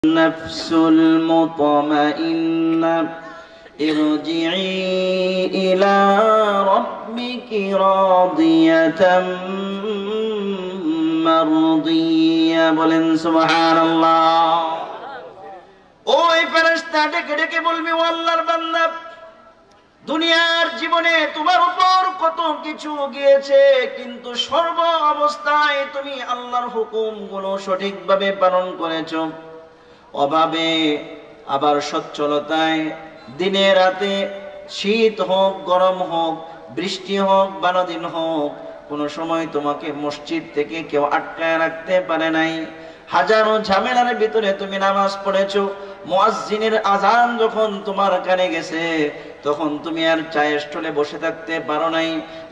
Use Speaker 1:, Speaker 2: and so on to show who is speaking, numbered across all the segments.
Speaker 1: النفس المطمئنة ارجعي إلى ربك راضية مرضية বলেন সুবহানাল্লাহ। ওই ফেরেশতা ডেকে ডেকে বলবি, ও আল্লাহর বান্দা, দুনিয়ার জীবনে তোমার উপর কত কিছু গিয়েছে, কিন্তু সর্ব অবস্থায় তুমি আল্লাহর হুকুমগুলো সঠিকভাবে পালন করেছো। অভাবে আবার সচ্ছলতায়, দিনে রাতে, শীত হোক গরম হোক, বৃষ্টি হোক বানদিন হোক, কোনো সময় তোমাকে মসজিদ থেকে কেউ আটকায় রাখতে পারে নাই। হাজারো ঝামেলার ভিতরে তুমি নামাজ পড়েছো। মুয়াজ্জিনের আজান যখন তোমার কানে গেছে, তখন তুমি আর চায়ের স্টলে বসে থাকতে পারো নাই,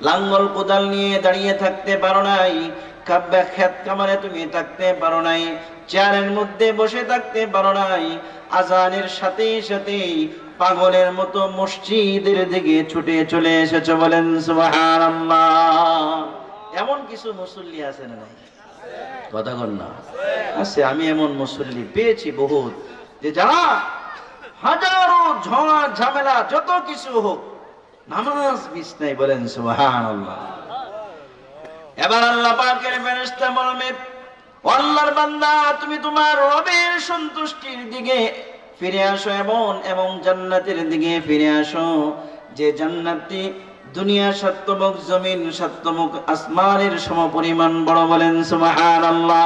Speaker 1: লাঙ্গল কোদাল নিয়ে দাঁড়িয়ে থাকতে পারো নাই, কাব্যা খেত কামারে তুমি থাকতে পারো নাই, চেয়ারের মধ্যে বসে থাকতে পারো নাই। আজানের সাথে সাথেই পাগলের মতো মসজিদের দিকে ছুটে চলে এসেছো। বলেন সুবহানাল্লাহ। এমন কিছু মুসল্লি আছে না নাই? কথা বল না। আছে। আমি এমন মুসল্লি পেয়েছি বহুত, যে যারা হাজারো ঝড় ঝামেলা যত কিছু হোক নামাজ মিস নাই। বলেন সুবহানাল্লাহ। এবার আল্লাহ পাকের ফেরেশতা বলবে, আল্লাহর বান্দা, তুমি তোমার রবের সন্তুষ্টির দিকে ফিরে আসো এবং জান্নাতের দিকে ফিরে আসো, যে জান্নাতটি দুনিয়া সাতমুখ জমিন সাতমুখ আসমানের সমপরিমাণ বড়। বলেন সুবহানাল্লাহ।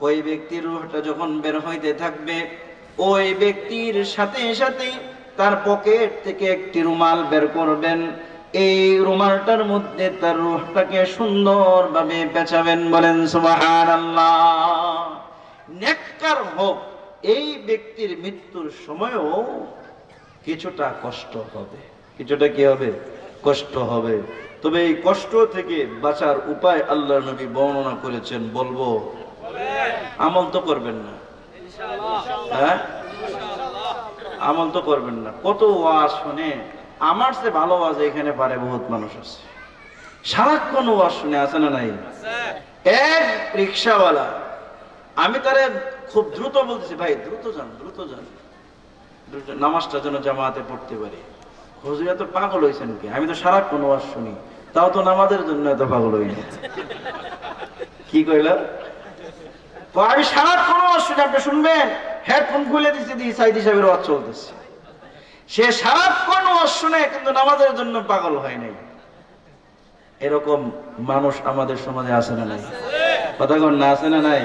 Speaker 1: ওই ব্যক্তির রূহটা যখন বের হইতে থাকবে, ওই ব্যক্তির সাথে সাথে তার পকেট থেকে একটি রুমাল বের করবেন। এই রুমালটার মধ্যে তার রূহটাকে সুন্দরভাবে পেঁচাবেন। বলেন সুবহানাল্লাহ। নেককার হোক, এই ব্যক্তির মৃত্যুর সময়ও কিছুটা কষ্ট হবে। কিছুটা কি হবে? কষ্ট হবে। তবে এই কষ্ট থেকে বাঁচার উপায় আল্লাহর নবী বর্ণনা করেছেন। বলবো? আমল তো করবেন না। হ্যাঁ, আমল তো করবেন না। কত ওয়াজ শুনে, আমার চেয়ে ভালো ওয়াজ এখানে পারে বহুত মানুষ আছে। সারাক্ষণ ওয়াজ শুনে, আছে না নাই? এক রিক্সাওয়ালা, আমি তারে খুব দ্রুত বলতেছি, ভাই দ্রুত যান, দ্রুত যান, নামাজটা যেন জামাতে পড়তে পারি। হুজুর এত পাগল হয়েছেন কি? আমি তো সারাক্ষণ ওয়াজ শুনি, তাও তো নামাজের জন্য এত পাগল হইনি। কি কইলা? আমি সারাক্ষণ ওয়াজ শুনি, আপনি শুনবেন? হেডফোন খুলে দিচ্ছি, দিয়ে সাইদ হিসাবের ওয়াজ চলতেছে। সে সারাক্ষণ ওয়াজ শুনে, কিন্তু নামাজের জন্য পাগল হয় নাই। এরকম মানুষ আমাদের সমাজে আছে না নাই? কথা কন না, আছে না নাই?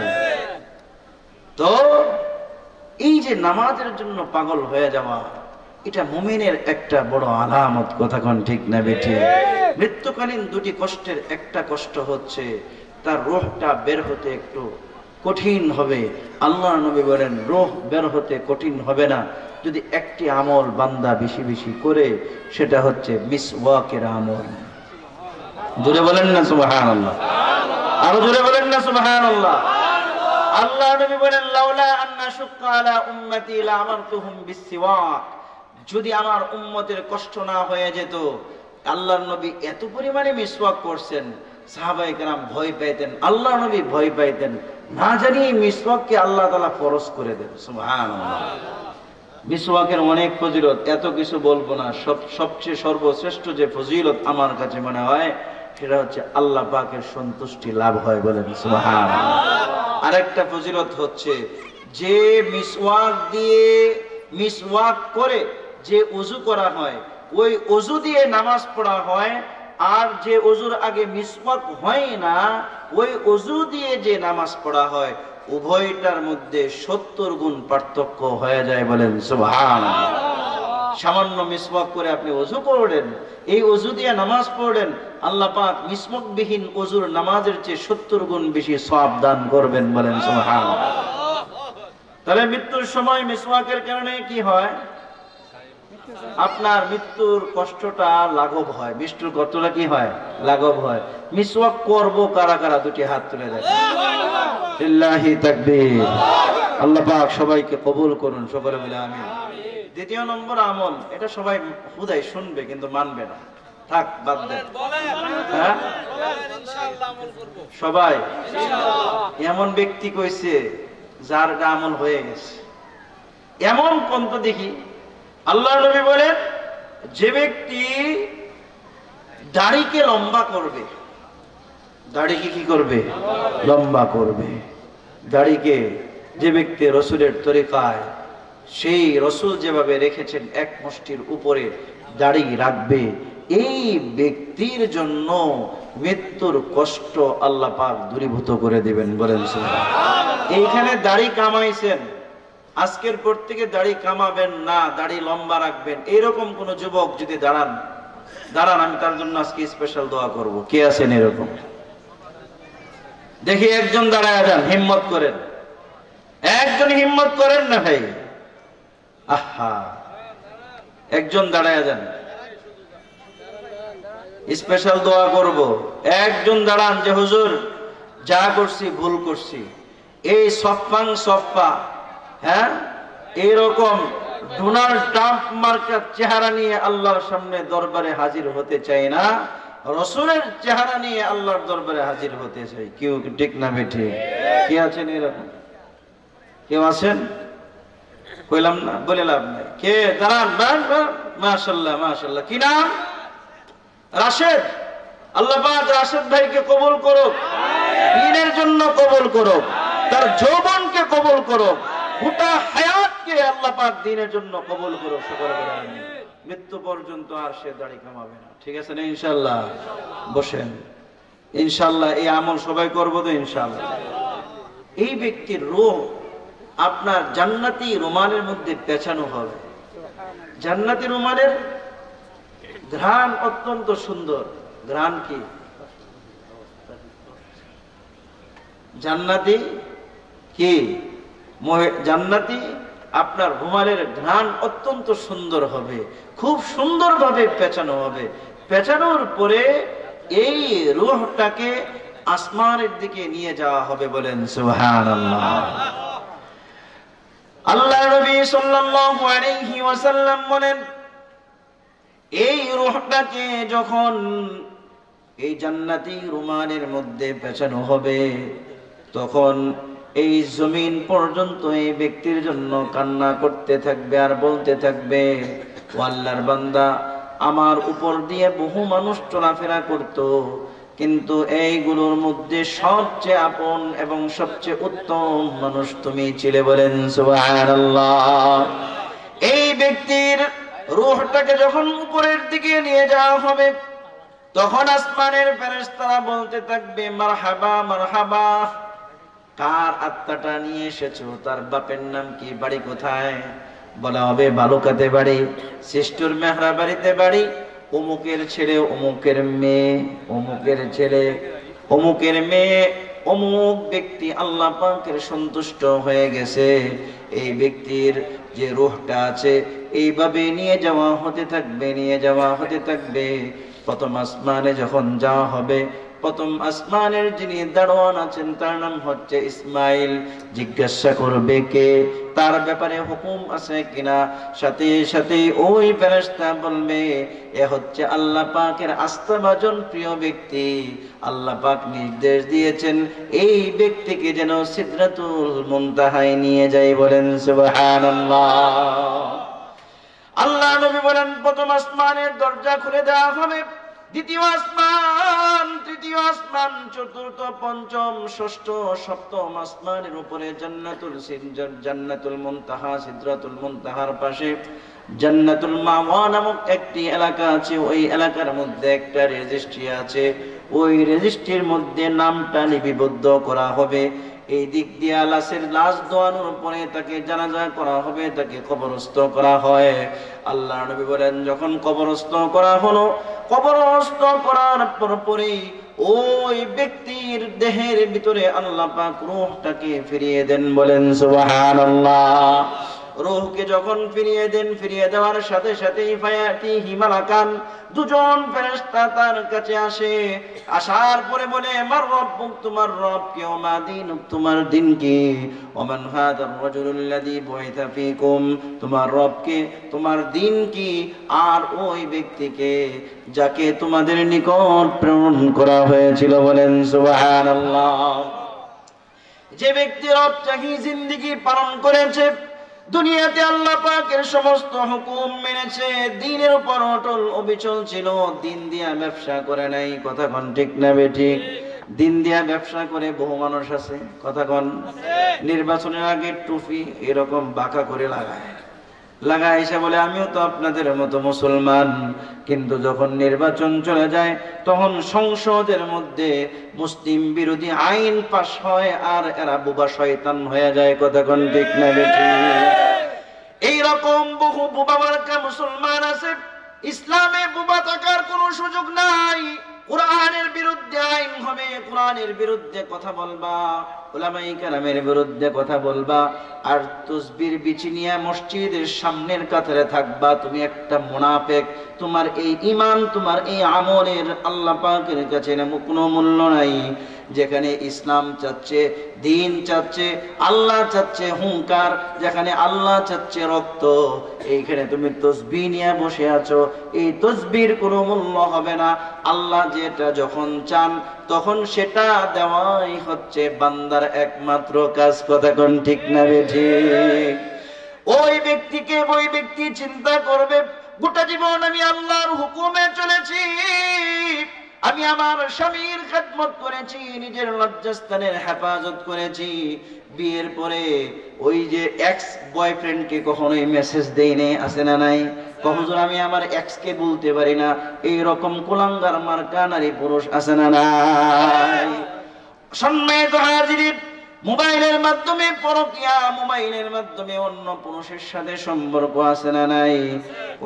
Speaker 1: তো এই যে নামাজের জন্য পাগল হয়ে যাওয়া, এটা মুমিনের একটা বড় আলামত। কথা কন ঠিক না বেঠিক? মৃত্যুকালীন দুটি কষ্টের একটা কষ্ট হচ্ছে তার রূহটা বের হতে একটু কঠিন হবে। আল্লাহর নবী বলেন, রূহ বের হতে কঠিন হবে না যদি একটি আমল বান্দা বেশি বেশি করে, সেটা হচ্ছে মিসওয়াকের আমল। জোরে বলেন না সুবহানাল্লাহ। আরো জোরে বলেন না সুবহানাল্লাহ। আল্লাহ নবী বলেন, লাউলা আন্না শুক্কা আলা উম্মতি লা'মারতুহুম বিসওয়াক। যদি আমার উম্মতের কষ্ট না হয়ে যেত, আল্লাহর নবী এত পরিমাণে মিসওয়াক করছেন, সাহাবায়ে কেরাম ভয় পাইতেন, আল্লাহ নবী ভয় পাইতেন, না জানি মিসওয়াককে আল্লাহ তাআলা ফরজ করে দেন। সুবহানাল্লাহ। মিসওয়াকের অনেক ফজিলত, এত কিছু বলবো না। সবচেয়ে সর্বশ্রেষ্ঠ যে ফজিলত আমার কাছে মনে হয়, সেটা হচ্ছে আল্লাহ পাকের সন্তুষ্টি লাভ হয়। বলেন সুবহানাল্লাহ। আরেকটা ফজিলত হচ্ছে, যে মিসওয়াক করে যে ওযু করা হয়, ওই ওযু দিয়ে নামাজ পড়া হয়, আর যে ওযুর আগে মিসওয়াক হয় না, ওই ওযু দিয়ে যে নামাজ পড়া হয়, উভয়টার মধ্যে 70 গুণ পার্থক্য হয়ে যায়। বলেন সুবহানাল্লাহ। সামান্য মিসওয়াক করে আপনি ওযু করলেন, এই ওযু দিয়ে নামাজ পড়লেন, আল্লাহ পাক মিসওয়াকবিহীন ওযুর নামাজের চেয়ে 70 গুণ বেশি সওয়াব দান করবেন। বলেন সুবহানাল্লাহ। তাহলে মৃত্যুর সময় মিসওয়াকের কারণে কি হয়? আপনার মৃত্যুর কষ্টটা লাঘব হয়। মৃত্যুর কষ্টটা কি হয়? লাঘব হয়। মিসওয়াক করব কারা কারা? দুটি হাত তুলে দেন। লিল্লাহি তাকবীর। আল্লাহ পাক সবাইকে কবুল করুন, সকলে বলে আমিন। দ্বিতীয় নম্বর আমল, এটা সবাই হুদাই শুনবে কিন্তু মানবে না। থাক, বাদ দেন। হ্যাঁ, ইনশাআল্লাহ আমল করব সবাই। এমন ব্যক্তি কইছে যার আমল হয়ে গেছে। এমন পন্থা দেখি আল্লাহ নবী বলেন, যে ব্যক্তি দাড়িকে লম্বা করবে, দাড়িকে কি করবে? লম্বা করবে। দাড়িকে যে ব্যক্তি রসুলের তরিকায়, সেই রসুল যেভাবে রেখেছেন এক মুষ্টির উপরে দাড়ি রাখবে, এই ব্যক্তির জন্য মৃত্যুর কষ্ট আল্লাহ পাক দূরীভূত করে দিবেন। বলেন সুবহানাল্লাহ। এইখানে দাড়ি কামাইছেন, আজকের পর থেকে দাড়ি কামাবেন না, দাড়ি লম্বা রাখবেন, এরকম কোন যুবক যদি দাঁড়ান, আমি তার জন্য আজকে স্পেশাল দোয়া করব। কে আছেন এরকম? দেখি একজন দাঁড়ায় যান, হিম্মত করেন, একজন হিম্মত করেন না ভাই। আহা, একজন দাঁড়ায় যান, স্পেশাল দোয়া করব। একজন দাঁড়ান যে হুজুর যা করছি ভুল করছি, এই সফাং সফা, হ্যাঁ, এরকম ডোনাল্ড ট্রাম্প মার্কার চেহারা নিয়ে আল্লাহর সামনে দরবারে হাজির হতে চাই না, রসুলের চেহারা নিয়ে আল্লাহর দরবারে হাজির হতে চাই। কেউ ঠিক না বেঠিক? কে আছেন এরকম? কেউ আছেন? কইলাম না, বলে লাভ নাই। কে? দাঁড়ান, মাশাআল্লাহ মাশাআল্লাহ। কি নাম? রাশেদ। আল্লাহ পাক রাশেদ ভাইকে কবুল করুক, দ্বীনের জন্য কবুল করুক, তার যৌবনকে কবুল করুক, গোটা হায়াতকে আল্লাহ পাক দ্বীনের জন্য কবুল করুক। সকলে বলেন আমিন। মৃত্যু পর্যন্ত আর সে দাড়ি কামাবে না। ঠিক আছে না? ইনশাআল্লাহ। বসেন, ইনশাআল্লাহ এই আমল সবাই করবো তো ইনশাআল্লাহ। এই ব্যক্তির রূহ আপনার জান্নাতি রুমালের মধ্যে পেঁচানো হবে। জান্নাতি রুমালের ঘ্রাণ অত্যন্ত সুন্দর। ঘ্রাণ কি? জান্নাতি কি? জান্নাতি আপনার রুমালের ঘ্রাণ অত্যন্ত সুন্দর হবে, খুব সুন্দরভাবে পেঁচানো হবে। পেঁচানোর পরে এই রূহটাকে আসমানের দিকে নিয়ে যাওয়া হবে। বলেন সুবহানাল্লাহ। আল্লাহ নবী সাল্লাল্লাহু আলাইহি ওয়াসাল্লাম বলেন, এই রূহটাকে যখন এই জান্নাতি রুমালের মধ্যে পেঁচানো হবে, তখন এই জমিন পর্যন্ত এই ব্যক্তির জন্য কান্না করতে থাকবে আর বলতে থাকবে, ও আল্লাহর বান্দা, আমার উপর দিয়ে বহু মানুষ চলাফেরা করত, কিন্তু এইগুলোর মধ্যে সবচেয়ে আপন এবং সবচেয়ে উত্তম মানুষ তুমি ছিলে। বলেন সুবহানাল্লাহ। এই ব্যক্তির রূহটাকে যখন উপরের দিকে নিয়ে যাওয়া হবে, তখন আসমানের ফেরেশতারা বলতে থাকবে, মারহাবা মারহাবা, কার আত্মাটা নিয়ে এসেছো? তার বাপের নাম কি? বাড়ি কোথায়? বলা হবে বালুকাতে বাড়ি, সিস্টুর মেহরা বাড়িতে বাড়ি, অমুকের ছেলে, অমুকের মেয়ে, অমুকের ছেলে, অমুকের মেয়ে, অমুক ব্যক্তি আল্লাহ পাকের সন্তুষ্ট হয়ে গেছে। এই ব্যক্তির যে রূহটা আছে এইভাবে নিয়ে যাওয়া হতে থাকবে, নিয়ে যাওয়া হতে থাকবে। প্রথম আসমানে যখন যাওয়া হবে, প্রথম আসমানের যিনি দারোয়ান আছেন তার নাম হচ্ছে ইসমাইল। জিজ্ঞাসা করবে কে, তার ব্যাপারে হুকুম আছে কিনা। সাথে সাথে ওই ফেরেশতা বলবে, এ হচ্ছে আল্লাহ পাকের আস্থাভাজন প্রিয় ব্যক্তি। আল্লাহ পাক নির্দেশ দিয়েছেন এই ব্যক্তিকে যেন সিদরাতুল মুনতাহায় নিয়ে যায়। বলেন সুবহানাল্লাহ। আল্লাহ নবী বলেন, প্রথম আসমানের দরজা খুলে দেওয়া হবে, দ্বিতীয় আসমান, তৃতীয় আসমান, চতুর্থ, পঞ্চম, ষষ্ঠ, সপ্তম আসমানের উপরে জান্নাতুল মুনতাহা, সিদরাতুল মুনতাহার পাশে জান্নাতুল মাওয়া নামক একটি এলাকা আছে। ওই এলাকার মধ্যে একটা রেজিস্ট্রি আছে, ওই রেজিস্ট্রির মধ্যে নামটা লিপিবদ্ধ করা হবে। এই দিক দিয়ে লাশ দোয়ানোর পরে তাকে জানাজা করা হবে, তাকে কবরস্থ করা হয়। আল্লাহ নবী বলেন, যখন কবরস্থ করা হলো, কবরস্থ করার পরে ওই ব্যক্তির দেহের ভিতরে আল্লাহ পাক রূহটাকে ফিরিয়ে দেন। বলেন সুবহানাল্লাহ। রূহকে যখন ফিরিয়ে দেন, ফিরিয়ে দেওয়ার সাথে সাথেই ফায়াতিহি মালাকান, দুজন ফেরেশতা তার কাছে আসে। আসার পরে বলে, মার রব্বুক, তোমার রব কে? ওমা দীনুক, তোমার দিন কি? ওমান হাদার রাজুলুল্লাযী বুইসা ফীকুম, তোমার রব কে, তোমার দিন কি? আর ওই ব্যক্তিকে যাকে তোমাদের নিকট প্রেরণ করা হয়েছিল। বলেন সুবহানাল্লাহ। যে ব্যক্তি রব চাহি জিন্দেগি পালন করেছে, দুনিয়াতে আল্লাহ পাকের সমস্ত হুকুম মেনেছে, দ্বীনের উপর অটল অবিচল ছিল, দিন দিয়া ব্যবসা করে নাই। কথা কোন ঠিক না বেঠিক? দিন দিয়া ব্যবসা করে বহু মানুষ আছে, কথা কোন? নির্বাচনের আগে টুপি এরকম বাঁকা করে লাগায় এসে বলে আমিও তো আপনাদের মতো মুসলমান, কিন্তু যখন নির্বাচন চলে যায় তখন সংসদের মধ্যে মুসলিম বিরোধী আইন পাস হয় আর এরা বোবা শয়তান হয়ে যায়। কথা কোন ঠিক না বেঠিক? এইরকম বহু বোবা মার্কা মুসলমান আছে। ইসলামে বোবা থাকার কোনো সুযোগ নাই। কোরআনের বিরুদ্ধে আইন হবে, কোরআনের বিরুদ্ধে কথা বলবা, উলামায়ে কেরামের বিরুদ্ধে কথা বলবা, আর তাসবির বিচি নিয়ে মসজিদের সামনের কাতারে থাকবা, তুমি একটা মুনাফিক। তোমার এই ঈমান, তোমার এই আমলের আল্লাহ পাকের কাছে কোনো মূল্য নাই। যেখানে ইসলাম চাচ্ছে, দ্বীন চাচ্ছে, আল্লাহ চাচ্ছে হুঙ্কার, যেখানে আল্লাহ চাচ্ছে রক্ত, এইখানে তুমি তাসবিহ নিয়ে বসে আছো, এই তাসবিহর কোনো মূল্য হবে না। আল্লাহ যেটা যখন চান তখন সেটা দেওয়াই হচ্ছে বান্দার একমাত্র কাজ। কথা কোন ঠিক না বেঠিক? ওই ব্যক্তি চিন্তা করবে, গোটা জীবন আমি আল্লাহর হুকুমে চলেছি, আমি আমার স্বামীর খেদমত করেছি, নিজের লজ্জাস্থানের হেফাজত করেছি, বিয়ের পরে ওই যে এক্স বয়ফ্রেন্ডকে কখনোই মেসেজ দেইনি, আছে না নাই? কখন আমি আমার এক্স কে বলতে পারি না, এইরকম কুলাঙ্গার মার্কা নারী পুরুষ আছে না নাই? সম্মানিত হাজিরিন, মোবাইলের মাধ্যমে পরকীয়া, মোবাইলের মাধ্যমে অন্য পুরুষের সাথে সম্পর্ক আছে না নাই?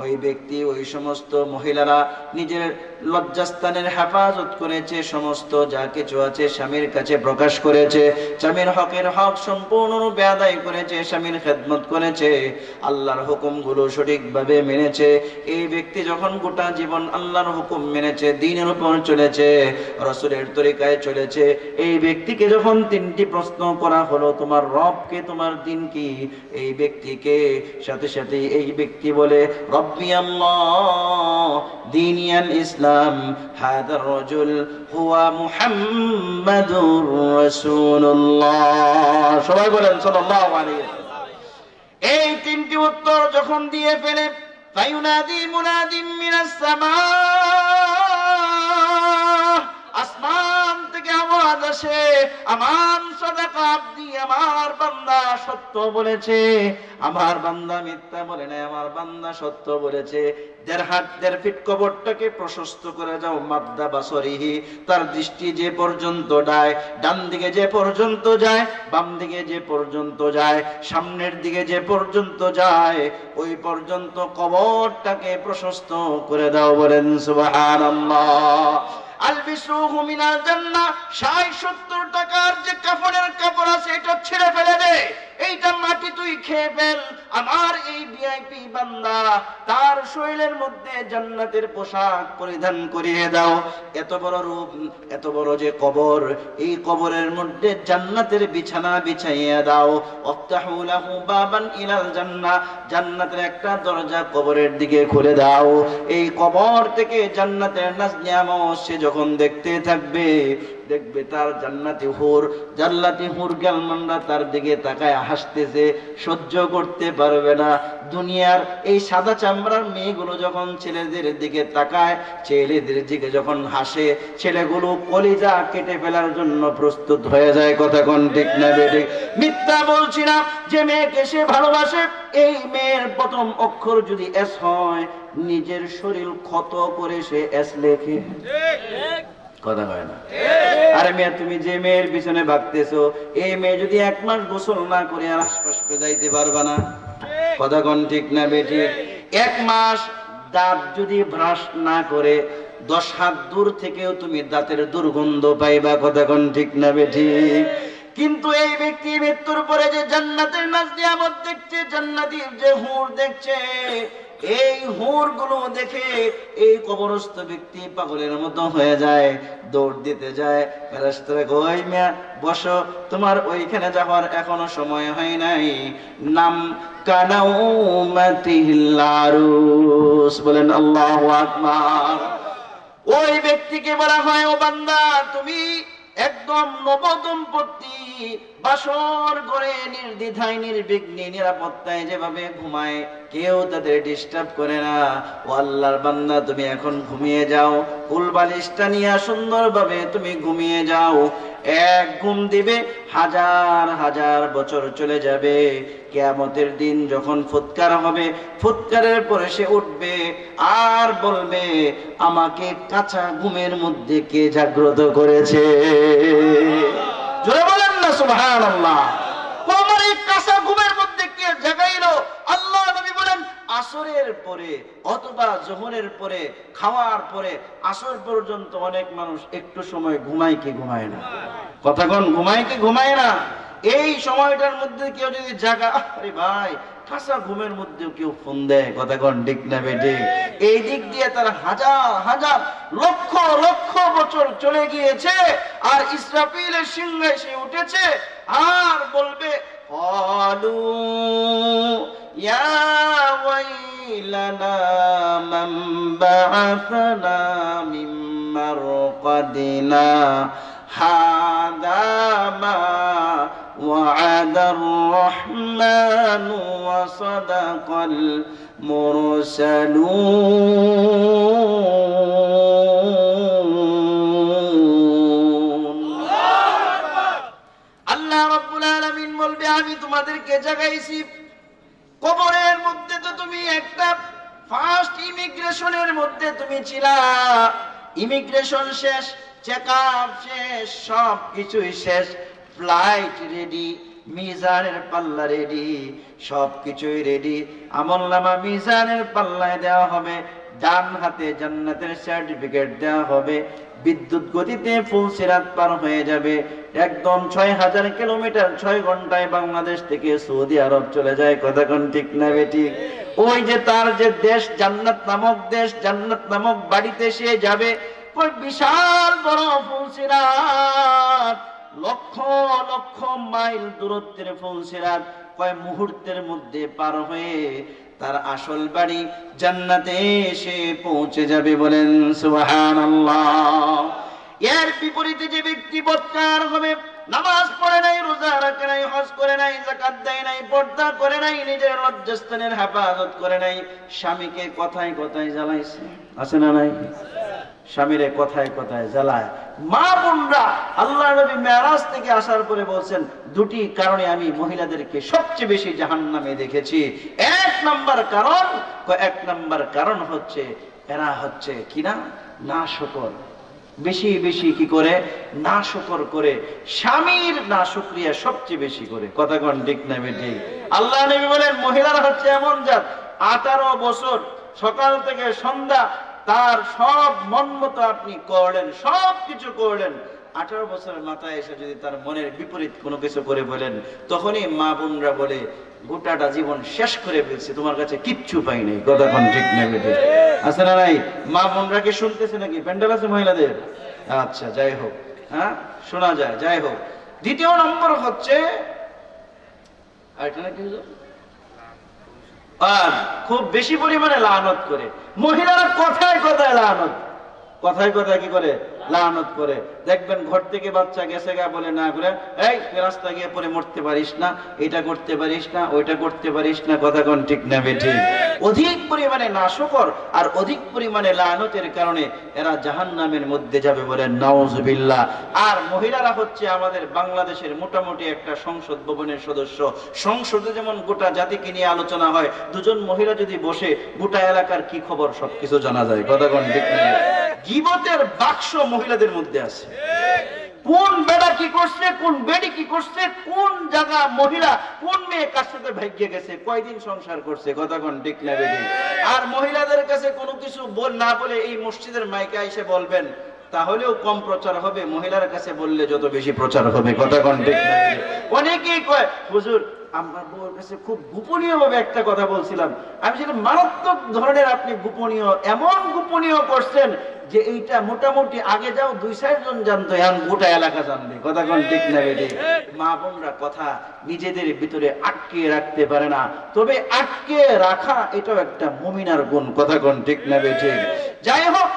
Speaker 1: ওই ব্যক্তি, ওই সমস্ত মহিলারা নিজের লজ্জাস্থানের হেফাজত করেছে, সমস্ত যা কিছু আছে স্বামীর কাছে প্রকাশ করেছে, স্বামীর হকের হক সম্পূর্ণরূপে আদায় করেছে, স্বামীর খেদমত করেছে, আল্লাহর হুকুমগুলো সঠিকভাবে মেনেছে। এই ব্যক্তি যখন গোটা জীবন আল্লাহর হুকুম মেনেছে, দ্বীনের উপর চলেছে, রাসূলের তরিকায় চলেছে, এই ব্যক্তিকে যখন তিনটি প্রশ্ন করা হলো, তোমার রবকে, তোমার দ্বীন কি, এই ব্যক্তিকে সাথে সাথে এই ব্যক্তি বলে রব্বি আল্লাহ দীনিয়াল ইসলাম, হাদার রাজুল হুয়া মুহাম্মাদুর রাসূলুল্লাহ। সবাই বলেন সাল্লাল্লাহু আলাইহি ওয়াসাল্লাম। এই তিনটি উত্তর যখন দিয়ে ফেলে, ফায়ুনাদি মুনাদিম মিনাস সামা, আসমান থেকে আওয়াজ আসে, আমান সাদাকা আব্দি, আমার বান্দা সত্য বলেছে, আমার বান্দা মিথ্যা বলে নাই, আমার বান্দা সত্য বলেছে। 1.5 হাত 1.5 ফিট কবরটাকে প্রশস্ত করে যাও, মাদ্দা বাসরিহি, তার দৃষ্টি যে পর্যন্ত যায়, ডান দিকে যে পর্যন্ত যায়, বাম দিকে যে পর্যন্ত যায়, সামনের দিকে যে পর্যন্ত যায়, ওই পর্যন্ত কবরটাকে প্রশস্ত করে দাও। বলেন সুবহানাল্লাহ। আলবিসুহু মিনাল জান্নাহ, 60-70 টাকার যে কাফনের কাপড় আছে এটা ছেড়ে ফেলে দে, এইটা মাটি তুই খেয়ে ফেল। আমার এই ভিআইপি বান্দা, তার শরীরের মধ্যে জান্নাতের পোশাক পরিধান করিয়ে দাও। এত বড় রূপ, এত বড় যে কবর, এই কবরের মধ্যে জান্নাতের বিছানা বিছাইয়া দাও। ওয়াফতাহু লাহু বাবান ইলাল জান্নাহ, জান্নাতের একটা দরজা কবরের দিকে খুলে দাও। এই কবর থেকে জান্নাতের নাজ নিয়ামত সে যখন দেখতে থাকবে, দেখবে তার জান্নাতি হুর গালমানরা তার দিকে তাকায় হাসতেছে, সহ্য করতে পারবে না। দুনিয়ার এই সাদা চামড়ার মেয়েগুলো যখন ছেলেদের দিকে তাকায়, ছেলেদের দিকে যখন হাসে, ছেলেগুলো কলিজা কেটে ফেলার জন্য প্রস্তুত হয়ে যায়। কথা কোন ঠিক না বেঠিক? মিথ্যা বলছি না। যে মেয়েকে সে ভালোবাসে, এই মেয়ের প্রথম অক্ষর যদি এস হয়, নিজের শরীর ক্ষত করে সে এস লেখে। কথা হয় না? আরে মেয়ে, তুমি যে মেয়ের পিছনে ভাগতেছো, এই মেয়ে যদি 1 মাস গোসল না করে আর আশপাশে যাইতে পারবা না। কথা কোন ঠিক না বেঠিক? 1 মাস দাঁত যদি ব্রাশ না করে 10 হাত দূর থেকেও তুমি দাঁতের দুর্গন্ধ পাইবা। কথা কোন ঠিক না বেঠিক? কিন্তু এই ব্যক্তি মৃত্যুর পরে যে জান্নাতের নাজ নিয়ামত দেখছে, জান্নাতীর যে হুর দেখছে, এই হুর গুলো দেখে এই কবরস্থ ব্যক্তি পাগলের মতো হয়ে যায়, দৌড় দিতে যায়। ফেরেশতারা কয়, মিয়া বসো, তোমার ওইখানে যাওয়ার এখনো সময় হয় নাই। নাম কানাউমাতিল আরুস। বলেন আল্লাহু আকবার। ওই ব্যক্তিকে বলা হয়, ও বান্দা, তুমি একদম নবদম্পতি, বাসর করে নির্দ্বিধায় নির্বিঘ্নে নিরাপত্তায় যেভাবে ঘুমায়, কেউ তাদের ডিস্টার্ব করে না। ও আল্লাহর বান্দা, তুমি এখন ঘুমিয়ে যাও, কুল বালিশটা নিয়ে সুন্দরভাবে তুমি ঘুমিয়ে যাও। এক ঘুম দিবে, হাজার হাজার বছর চলে যাবে। কিয়ামতের দিন যখন ফুৎকার হবে, ফুৎকারের পরে সে উঠবে আর বলবে, আমাকে কাঁচা ঘুমের মধ্যে কে জাগ্রত করেছে? জোরে বলেন না সুবহানাল্লাহ। আমার এই কাঁচা ঘুমের মধ্যে কে জাগাইলো? আল্লাহ নবী বলেন, আসরের পরে অথবা যোহরের পরে, খাওয়ার পরে আসর পর্যন্ত অনেক মানুষ একটু সময় ঘুমায় কি ঘুমায় না? কথা কোন, ঘুমায় কি ঘুমায় না? এই সময়টার মধ্যে কেউ যদি জাগা, আরে ভাই কাঁচা ঘুমের মধ্যেও কেউ ফোন দেয়, কথা কোন ঠিক না বেটে? এই দিক দিয়ে তার হাজার হাজার লক্ষ লক্ষ বছর চলে গিয়েছে, আর ইসরাফিলের সিংহায় সে উঠেছে আর বলবে, قالوا يا ويلنا من بعثنا من مرقدنا هذا ما وعد الرحمن وصدق المرسلون। আল্লাহ রাব্বুল আলামিন বলবে, আমি তোমাদেরকে জাগাইছি। কবরের মধ্যে তো তুমি একটা ফার্স্ট ইমিগ্রেশনের মধ্যে তুমি ছিলা। ইমিগ্রেশন শেষ, চেকআপ শেষ, সব কিছুই শেষ, ফ্লাইট রেডি, মিজানের পাল্লা রেডি, সবকিছুই রেডি। আমলনামা মিজানের পাল্লায় দেওয়া হবে, ডান হাতে জান্নাতের সার্টিফিকেট দেওয়া হবে। বিদ্যুৎ গতিতে ফুলসিরাত পার হয়ে যাবে, একদম 6000 কিলোমিটার 6 ঘন্টায় বাংলাদেশ থেকে সৌদি আরব চলে যায়। কথা কোন ঠিক না বেটি? ওই যে তার যে দেশ, জান্নাত নামক দেশ, জান্নাত নামক বাড়িতে সে যাবে। ওই বিশাল বড় ফুলসিরাত, লক্ষ লক্ষ মাইল দূরত্বের ফুলসিরাত কয় মুহূর্তের মধ্যে পার হয়ে তার আসল বাড়ি জান্নাতে এসে পৌঁছে যাবে। বলেন সুবহানাল্লাহ। এর বিপরীতে যে ব্যক্তি বদকার হবে, নামাজ পড়ে নাই, রোজা রাখে নাই, হজ করে নাই, যাকাত দেয় নাই, পর্দা করে নাই, নিজের লজ্জাস্থানের হেফাজত করে নাই, স্বামীকে কথায় কথায় জ্বালাইছে, আছে না নাই? স্বামীরে কথায় কথায় জ্বালায়। মা বোনরা, আল্লাহ নবী মেরাজ থেকে আসার পরে বলছেন, দুটি কারণে আমি মহিলাদেরকে সবচেয়ে বেশি জাহান্নামে দেখেছি। এক নাম্বার কারণ হচ্ছে এরা হচ্ছে কিনা নাশকর, বেশি বেশি কি করে নাশকর করে, স্বামীর নাশুকরিয়া সবচেয়ে বেশি করে। কথা কোন ঠিক না বেঠিক? আল্লাহ নবী বলেন, মহিলারা হচ্ছে এমন জাত, 18 বছর সকাল থেকে সন্ধ্যা তার সব মন মতো আপনি করলেন, সব কিছু করলেন, 18 বছরের মাথায় এসে যদি তার মনের বিপরীত কোনো কিছু করে বলেন, তখনই মা বোনরা বলে, গোটাটা জীবন শেষ করে ফেলছে, তোমার কাছে কিচ্ছু পাই নাই। কথা কোন ঠিক না বেঠিক? আছে না নাই? মা বোনরা কি শুনতেছে নাকি? প্যান্ডেল আছে মহিলাদের? আচ্ছা, যাই হোক, হ্যাঁ শোনা যায়, যাই হোক। দ্বিতীয় নম্বর হচ্ছে, আর খুব বেশি পরিমাণে লানত করে মহিলারা, কথায় কথায় লানত, কথায় কথায় কি করে লানত করে। দেখবেন ঘর থেকে বাচ্চা গেছে গা বলে না করে, এই রাস্তা গিয়ে পরে মরতে পারিস না, এটা করতে পারিস না, ওইটা করতে পারিস না। কথা কোন ঠিক না বেঠিক? অধিক পরিমাণে নাশকর আর অধিক পরিমাণে লানতের কারণে এরা জাহান্নামের মধ্যে যাবে, বলেন নাউজুবিল্লাহ। আর মহিলারা হচ্ছে আমাদের বাংলাদেশের মোটামুটি একটা সংসদ ভবনের সদস্য। সংসদে যেমন গোটা জাতিকে নিয়ে আলোচনা হয়, দুজন মহিলা যদি বসে গোটা এলাকার কি খবর সবকিছু জানা যায়। কথা কোন ঠিক না? গীবতের বাক্স মহিলাদের মধ্যে আছে। কোন বেড়া কি করছে, কোন বেডি কি করছে, কোন জায়গা মহিলা, কোন মেয়ে কার সাথে ভাগ্যে গেছে, কয়দিন সংসার করছে। কথা কোন ঠিক না বেডি? আর মহিলাদের কাছে কোনো কিছু না বলে এই মসজিদের মাইকে এসে বলবেন, তাহলেও কম প্রচার হবে, মহিলার কাছে বললে যত বেশি প্রচার হবে। কথা কোন ঠিক না? অনেকেই কয়, হুজুর আমার বউর কাছে খুব গোপনীয় ভাবে একটা কথা বলছিলাম। আমি সেটা মারাত্মক ধরনের আপনি গোপনীয়, এমন গোপনীয় করছেন যে এইটা মোটামুটি আগে যাও 2-4 জন জানতো, এখন গোটা এলাকা জানবে। কথা কোন ঠিক না বেটি? মা বোনরা কথা নিজেদের ভিতরে আটকে রাখতে পারে না, তবে আটকে রাখা এটাও একটা মুমিনার গুণ। কথা কোন ঠিক না বেটি? যাই হোক,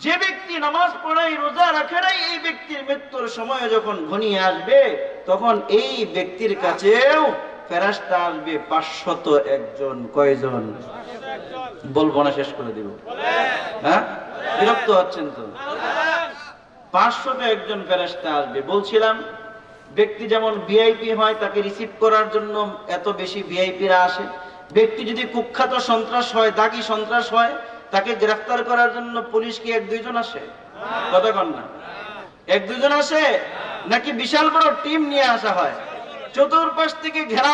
Speaker 1: যে ব্যক্তি নামাজ পড়াই, রোজা রাখে নাই, এই ব্যক্তির মৃত্যুর সময় যখন ঘনিয়ে আসবে, তখন এই ব্যক্তির কাছেও ফেরেশতা আসবে 501 জন। কয়জন বলবো না, শেষ করে দিব। হ্যাঁ, বিরক্ত হচ্ছেন তো? 501 জন ফেরেশতা আসবে। বলছিলাম ব্যক্তি যেমন ভিআইপি হয়, তাকে রিসিভ করার জন্য এত বেশি ভিআইপিরা আসে। ব্যক্তি যদি কুখ্যাত সন্ত্রাস হয়, দাগি সন্ত্রাস হয়, তাকে গ্রেফতার করার জন্য পুলিশ কি 1-2 জন আসে? কথা কন না। 1-2 জন আসে নাকি বিশাল বড় টিম নিয়ে আসা হয়? চতুর্পাশ থেকে ঘেরা